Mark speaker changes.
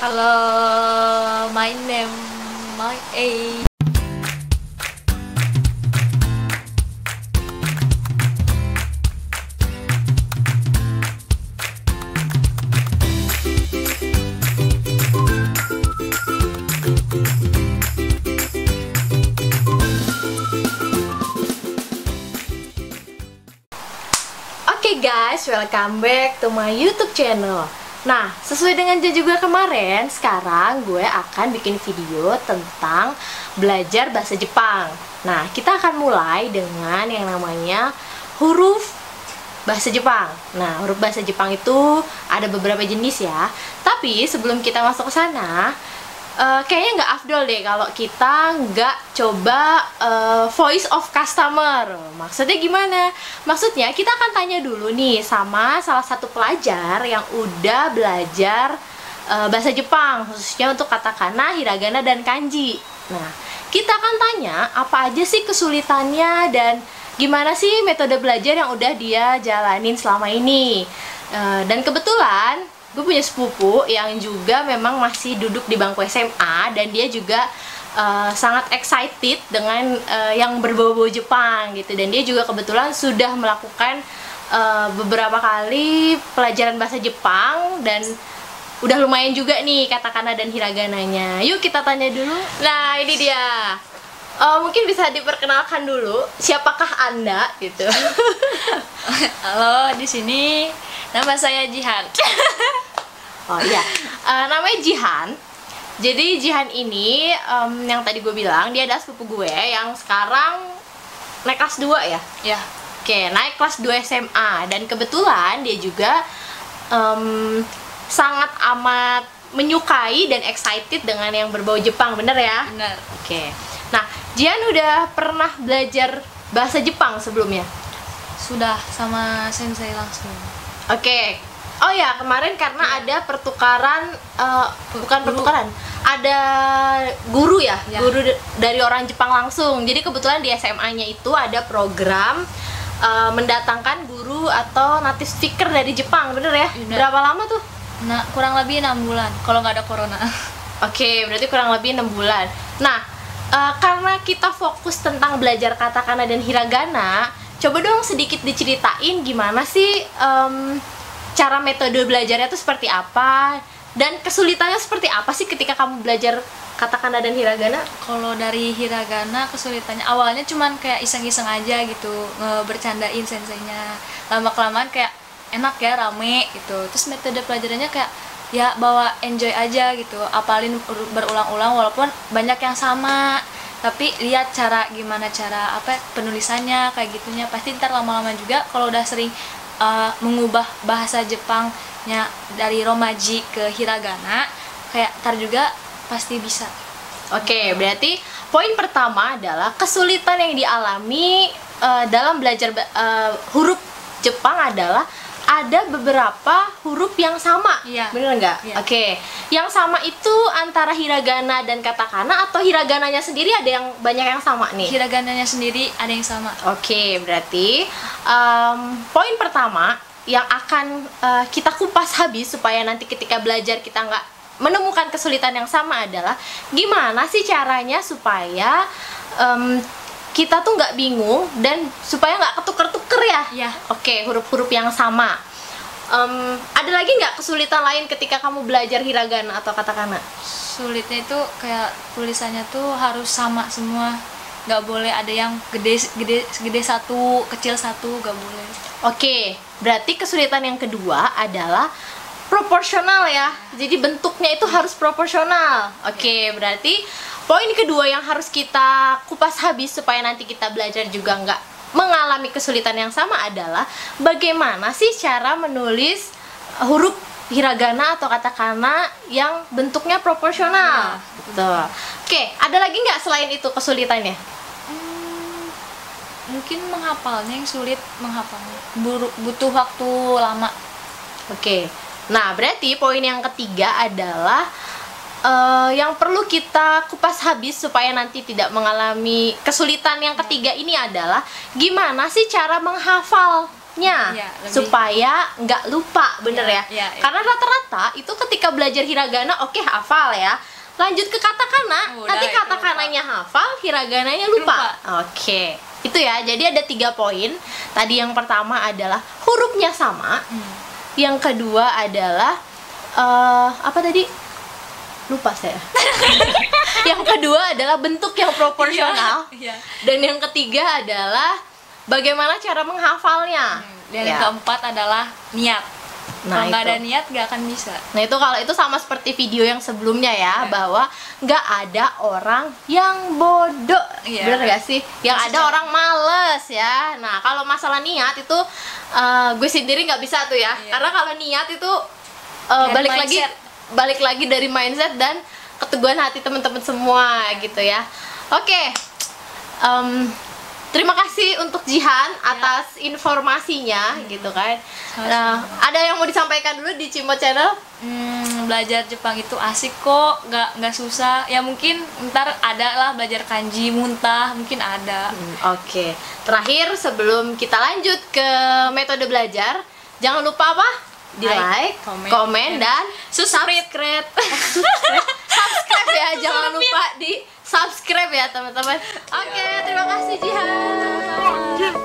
Speaker 1: Hello, my name, my age. Oke guys, welcome back to my YouTube channel. Nah, sesuai dengan janji gue kemarin, sekarang gue akan bikin video tentang belajar bahasa Jepang. Nah, kita akan mulai dengan yang namanya huruf bahasa Jepang. Nah, huruf bahasa Jepang itu ada beberapa jenis ya. Tapi sebelum kita masuk ke sana, kayaknya nggak afdol deh kalau kita nggak coba voice of customer. Maksudnya gimana? Maksudnya kita akan tanya dulu nih sama salah satu pelajar yang udah belajar bahasa Jepang, khususnya untuk katakana, hiragana, dan kanji. Nah, kita akan tanya apa aja sih kesulitannya dan gimana sih metode belajar yang udah dia jalanin selama ini. Dan kebetulan gue punya sepupu yang juga memang masih duduk di bangku SMA dan dia juga sangat excited dengan yang berbau-bau Jepang gitu, dan dia juga kebetulan sudah melakukan beberapa kali pelajaran bahasa Jepang dan udah lumayan juga nih katakana dan hiragananya. Yuk kita tanya dulu. Nah, ini dia. Mungkin bisa diperkenalkan dulu siapakah Anda gitu.
Speaker 2: Halo, di sini nama saya Jihan.
Speaker 1: Oh iya, namanya Jihan. Jadi Jihan ini yang tadi gue bilang, dia adalah sepupu gue yang sekarang naik kelas 2 ya?
Speaker 2: Ya.
Speaker 1: Oke, naik kelas 2 SMA. Dan kebetulan dia juga sangat amat menyukai dan excited dengan yang berbau Jepang, bener ya?
Speaker 2: Benar.
Speaker 1: Oke. Nah, Jihan udah pernah belajar bahasa Jepang sebelumnya?
Speaker 2: Sudah sama sensei langsung.
Speaker 1: Oke. Oh ya, kemarin karena ada pertukaran, bukan
Speaker 2: Guru.
Speaker 1: pertukaran, ada guru ya,
Speaker 2: Ya.
Speaker 1: guru dari orang Jepang langsung. Jadi kebetulan di SMA-nya itu ada program mendatangkan guru atau native speaker dari Jepang, bener ya?
Speaker 2: Bener.
Speaker 1: Berapa lama tuh?
Speaker 2: Nah, kurang lebih 6 bulan kalau nggak ada corona.
Speaker 1: Oke, berarti kurang lebih 6 bulan. Nah, karena kita fokus tentang belajar katakana dan hiragana, coba dong sedikit diceritain gimana sih cara metode belajarnya itu seperti apa dan kesulitannya seperti apa sih ketika kamu belajar katakana dan hiragana?
Speaker 2: Kalau dari hiragana kesulitannya awalnya cuman kayak iseng-iseng aja gitu, ngebercandain senseinya. Lama-kelamaan kayak enak ya, rame gitu. Terus metode pelajarannya kayak ya bawa enjoy aja gitu, apalin berulang-ulang walaupun banyak yang sama. Tapi lihat gimana cara penulisannya kayak gitunya, pasti ntar lama-lama juga kalau udah sering mengubah bahasa Jepangnya dari romaji ke hiragana, kayak ntar juga pasti bisa.
Speaker 1: Oke, berarti poin pertama adalah kesulitan yang dialami dalam belajar huruf Jepang adalah ada beberapa huruf yang sama.
Speaker 2: Iya.
Speaker 1: Bener nggak?
Speaker 2: Iya.
Speaker 1: Oke. Yang sama itu antara hiragana dan katakana atau hiragananya sendiri ada yang banyak yang sama nih?
Speaker 2: Hiragananya sendiri ada yang sama.
Speaker 1: Oke, berarti poin pertama yang akan kita kupas habis supaya nanti ketika belajar kita nggak menemukan kesulitan yang sama adalah gimana sih caranya supaya kita tuh nggak bingung dan supaya nggak ketuker-tuker ya?
Speaker 2: Iya.
Speaker 1: Oke, huruf-huruf yang sama. Ada lagi nggak kesulitan lain ketika kamu belajar hiragana atau katakana?
Speaker 2: Sulitnya itu kayak tulisannya tuh harus sama semua, nggak boleh ada yang gede satu, kecil satu, nggak boleh.
Speaker 1: Oke, berarti kesulitan yang kedua adalah proporsional ya. Jadi bentuknya itu harus proporsional. Oke, berarti poin kedua yang harus kita kupas habis supaya nanti kita belajar juga nggak mengalami kesulitan yang sama adalah bagaimana sih cara menulis huruf hiragana atau katakana yang bentuknya proporsional. Gitu. Oke, ada lagi nggak selain itu kesulitannya?
Speaker 2: Mungkin menghafalnya yang sulit, menghafalnya butuh waktu lama.
Speaker 1: Oke, nah berarti poin yang ketiga adalah yang perlu kita kupas habis supaya nanti tidak mengalami kesulitan yang ketiga ini adalah gimana sih cara menghafal stepnya
Speaker 2: Iya, lebih.
Speaker 1: supaya nggak lupa, bener
Speaker 2: Iya,
Speaker 1: ya?
Speaker 2: iya, iya.
Speaker 1: Karena rata-rata itu ketika belajar hiragana oke hafal ya, lanjut ke katakana,
Speaker 2: Udah,
Speaker 1: nanti
Speaker 2: itu
Speaker 1: katakananya hafal, hiragananya lupa.
Speaker 2: Lupa.
Speaker 1: Oke, itu ya. Jadi ada 3 poin. Tadi yang pertama adalah hurufnya sama, yang kedua adalah apa tadi? Lupa saya. Yang kedua adalah bentuk yang proporsional.
Speaker 2: Iya.
Speaker 1: Dan yang ketiga adalah bagaimana cara menghafalnya.
Speaker 2: Dan
Speaker 1: Ya.
Speaker 2: yang keempat adalah niat.
Speaker 1: Nah,
Speaker 2: Kalau nggak
Speaker 1: itu.
Speaker 2: ada niat nggak akan bisa.
Speaker 1: Nah itu kalau itu sama seperti video yang sebelumnya ya,
Speaker 2: Iya.
Speaker 1: bahwa nggak ada orang yang bodoh,
Speaker 2: Iya.
Speaker 1: bener gak sih? Yang ada
Speaker 2: Maksudnya-
Speaker 1: orang males ya. Nah kalau masalah niat itu gue sendiri nggak bisa tuh ya,
Speaker 2: Iya.
Speaker 1: karena kalau niat itu
Speaker 2: Dari
Speaker 1: balik lagi dari mindset dan keteguhan hati teman-teman semua gitu ya. Oke. Terima kasih untuk Jihan atas informasinya gitu kan. Nah, ada yang mau disampaikan dulu di Cimot Channel?
Speaker 2: Belajar Jepang itu asik kok, nggak susah. Ya mungkin ntar ada lah belajar kanji muntah, mungkin ada.
Speaker 1: Oke. Terakhir sebelum kita lanjut ke metode belajar, jangan lupa apa? Di like, komen dan subscribe. Subscribe ya, jangan lupa di subscribe ya teman-teman. Oke, terima kasih Jihan.